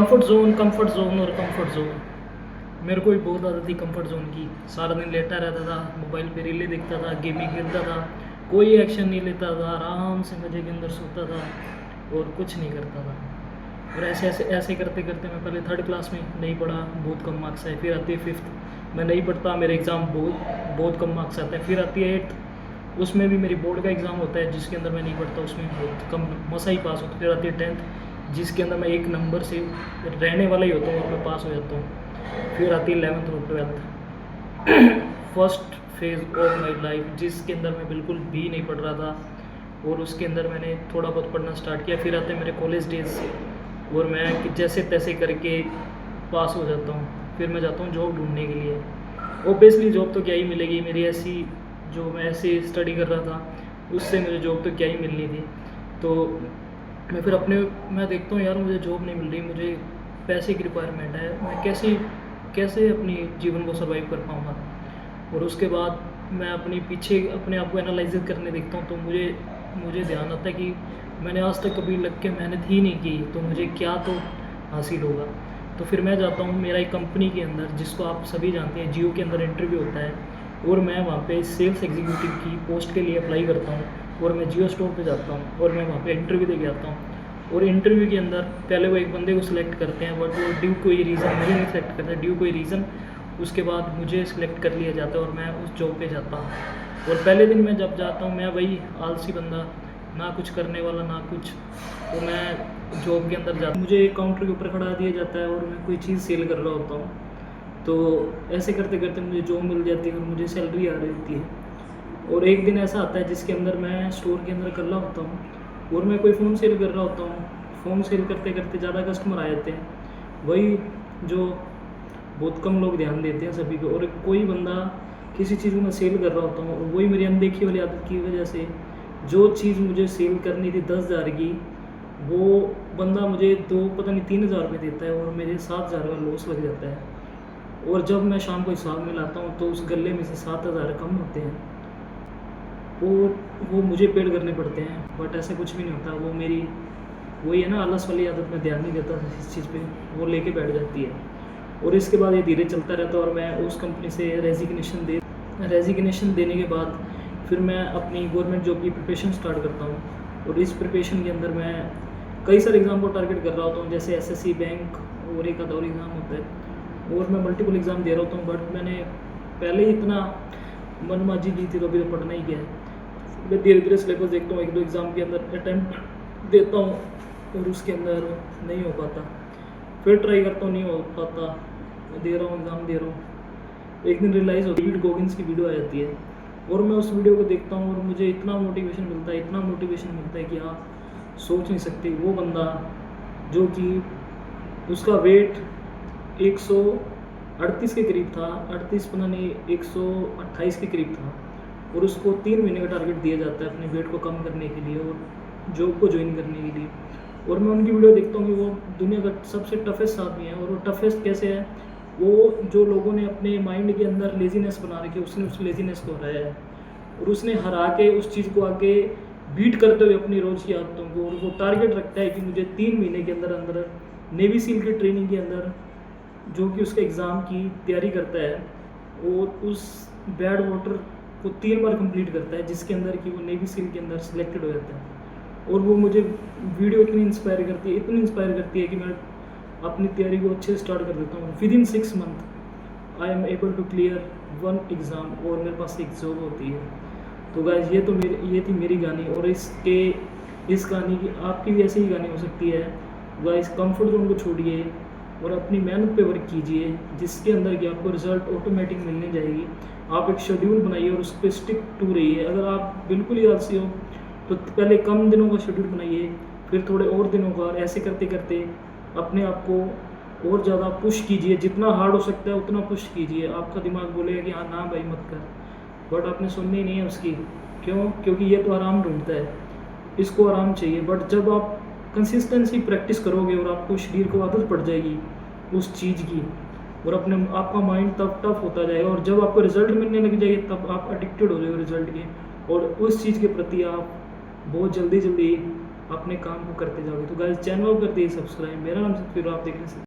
Comfort zone और comfort zone. मेरे को भी बहुत आदत थी कंफर्ट जोन की। सारा दिन लेटा रहता था, मोबाइल पे रीलें देखता था, गेमिंग खेलता था, कोई एक्शन नहीं लेता था, आराम से मज़े के अंदर सोता था और कुछ नहीं करता था। और ऐसे ऐसे ऐसे करते करते मैं पहले थर्ड क्लास में नहीं पढ़ा, बहुत कम मार्क्स आए। फिर आती है फिफ्थ, मैं नहीं पढ़ता, मेरे एग्ज़ाम बहुत कम मार्क्स आते हैं। फिर आती है एट्थ, उसमें भी मेरी बोर्ड का एग्ज़ाम होता है जिसके अंदर मैं नहीं पढ़ता, उसमें बहुत कम मसा ही पास होता। फिर आती है टेंथ, जिसके अंदर मैं एक नंबर से रहने वाला ही होता हूँ और मैं पास हो जाता हूँ। फिर आती है 11th और 12th, first phase of my life, जिसके अंदर मैं बिल्कुल भी नहीं पढ़ रहा था और उसके अंदर मैंने थोड़ा बहुत पढ़ना स्टार्ट किया। फिर आते हैं मेरे कॉलेज डेज और मैं जैसे तैसे करके पास हो जाता हूँ। फिर मैं जाता हूँ जॉब ढूंढने के लिए। ओबियसली जॉब तो क्या ही मिलेगी, मेरी ऐसी जो मैं ऐसे स्टडी कर रहा था उससे मुझे जॉब तो क्या ही मिलनी थी। तो मैं फिर मैं देखता हूँ यार मुझे जॉब नहीं मिल रही, मुझे पैसे की रिक्वायरमेंट है, मैं कैसे कैसे अपनी जीवन को सर्वाइव कर पाऊँगा। और उसके बाद मैं अपने आप को एनालाइज करने देखता हूँ तो मुझे ध्यान आता है कि मैंने आज तक कभी लग के मेहनत ही नहीं की, तो मुझे क्या तो हासिल होगा। तो फिर मैं जाता हूँ मेरा एक कंपनी के अंदर, जिसको आप सभी जानते हैं, जियो के अंदर इंटरव्यू होता है और मैं वहाँ पे सेल्स एग्जीक्यूटिव की पोस्ट के लिए अप्लाई करता हूँ और मैं जियो स्टोर पे जाता हूँ और मैं वहाँ पे इंटरव्यू दे के आता हूँ। और इंटरव्यू के अंदर पहले वो एक बंदे को सिलेक्ट करते हैं, बट वो ड्यू कोई रीज़न नहीं सिलेक्ट करते, ड्यू कोई रीज़न उसके बाद मुझे सिलेक्ट कर लिया जाता है और मैं उस जॉब पे जाता हूँ। और पहले दिन मैं जब जाता हूँ मैं वही आलसी बंदा, ना कुछ करने वाला ना कुछ। तो मैं जॉब के अंदर जाता, मुझे काउंटर के ऊपर खड़ा दिया जाता है और मैं कोई चीज़ सेल कर रहा होता हूँ। तो ऐसे करते करते मुझे जॉब मिल जाती है और मुझे सैलरी आ रही होती है। और एक दिन ऐसा आता है जिसके अंदर मैं स्टोर के अंदर अकेला होता हूँ और मैं कोई फ़ोन सेल कर रहा होता हूँ। फ़ोन सेल करते करते ज़्यादा कस्टमर आ जाते हैं, वही जो बहुत कम लोग ध्यान देते हैं सभी को। और कोई बंदा किसी चीज़ को मैं सेल कर रहा होता हूँ और वही मेरी अनदेखी वाली आदत की वजह से जो चीज़ मुझे सेल करनी थी 10,000 की, वो बंदा मुझे पता नहीं 3,000 रुपये देता है और मेरे 7,000 का लॉस लग जाता है। और जब मैं शाम को हिसाब में लाता हूँ तो उस गले में से 7,000 कम होते हैं और वो मुझे पेड करने पड़ते हैं। बट ऐसा कुछ भी नहीं होता, वो मेरी वही है ना आलस वाली आदत, मैं ध्यान नहीं देता इस चीज़ पे, वो लेके बैठ जाती है। और इसके बाद ये धीरे चलता रहता है और मैं उस कंपनी से रेजिग्नेशन देने के बाद फिर मैं अपनी गवर्नमेंट जॉब की प्रिपरेशन स्टार्ट करता हूँ। और इस प्रिपरेशन के अंदर मैं कई सारे एग्ज़ाम को टारगेट कर रहा होता हूँ, जैसे एसएससी, बैंक और एक आधा और एग्ज़ाम होता है और मैं मल्टीपल एग्ज़ाम दे रहा होता हूँ। बट मैंने पहले ही इतना मनमाजी की थी तो अभी तो पढ़ना ही क्या है। मैं धीरे धीरे सिलेबस देखता हूँ, एक दो एग्ज़ाम के अंदर अटैम्प्ट देता हूँ और उसके अंदर नहीं हो पाता, फिर ट्राई करता हूँ, नहीं हो पाता, दे रहा हूँ एग्ज़ाम दे रहा हूँ। एक दिन रियलाइज़ होती है, डेविड गोगिंस की वीडियो आ जाती है और मैं उस वीडियो को देखता हूँ और मुझे इतना मोटिवेशन मिलता है कि आप सोच नहीं सकते। वो बंदा जो कि उसका वेट 138 के करीब था, 38 पता नहीं 128 के करीब था और उसको 3 महीने का टारगेट दिया जाता है अपने वेट को कम करने के लिए और जॉब को ज्वाइन करने के लिए। और मैं उनकी वीडियो देखता हूँ कि वो दुनिया का सबसे टफेस्ट आदमी है। और वो टफेस्ट कैसे है, वो जो लोगों ने अपने माइंड के अंदर लेजीनेस बना रखी है, उसने उस लेजीनेस को हराया है और उसने हरा के उस चीज़ को आगे बीट करते हुए अपनी रोज़ की आदतों को। और वो टारगेट रखता है कि मुझे 3 महीने के अंदर अंदर नेवी सील की ट्रेनिंग के अंदर, जो कि उसके एग्ज़ाम की तैयारी करता है और उस बैड वाटर को 3 बार कंप्लीट करता है, जिसके अंदर कि वो नेवी सील के अंदर सिलेक्टेड हो जाता है। और वो मुझे वीडियो इतनी इंस्पायर करती है कि मैं अपनी तैयारी को अच्छे से स्टार्ट कर देता हूँ। Within 6 month I am able to clear 1 exam और मेरे पास एक जॉब होती है। तो गाइस ये थी मेरी कहानी और इस कहानी की आपकी भी ऐसी ही कहानी हो सकती है। गाइस कंफर्ट जोन को छोड़िए और अपनी मेहनत पे वर्क कीजिए, जिसके अंदर कि आपको रिजल्ट ऑटोमेटिक मिलने जाएगी। आप एक शेड्यूल बनाइए और उस पर स्टिक टू रहिए। अगर आप बिल्कुल ही आलसी हो तो पहले कम दिनों का शेड्यूल बनाइए, फिर थोड़े और दिनों का, और ऐसे करते करते अपने आप को और ज़्यादा पुश कीजिए। जितना हार्ड हो सकता है उतना पुश कीजिए। आपका दिमाग बोलेगा कि हाँ ना भाई मत कर, बट आपने सुननी नहीं है उसकी। क्यों? क्योंकि ये तो आराम ढूंढता है, इसको आराम चाहिए। बट जब आप कंसिस्टेंसी प्रैक्टिस करोगे और आपको शरीर को आदत पड़ जाएगी उस चीज़ की और आपका माइंड तब टफ होता जाएगा और जब आपको रिजल्ट मिलने लग जाएगी तब आप एडिक्टेड हो जाएगे रिजल्ट के और उस चीज़ के प्रति आप बहुत जल्दी अपने काम को करते जाओगे। तो गाइस चैनल को कर दिए सब्सक्राइब। मेरा नाम सतवीर, आप देख रहे हैं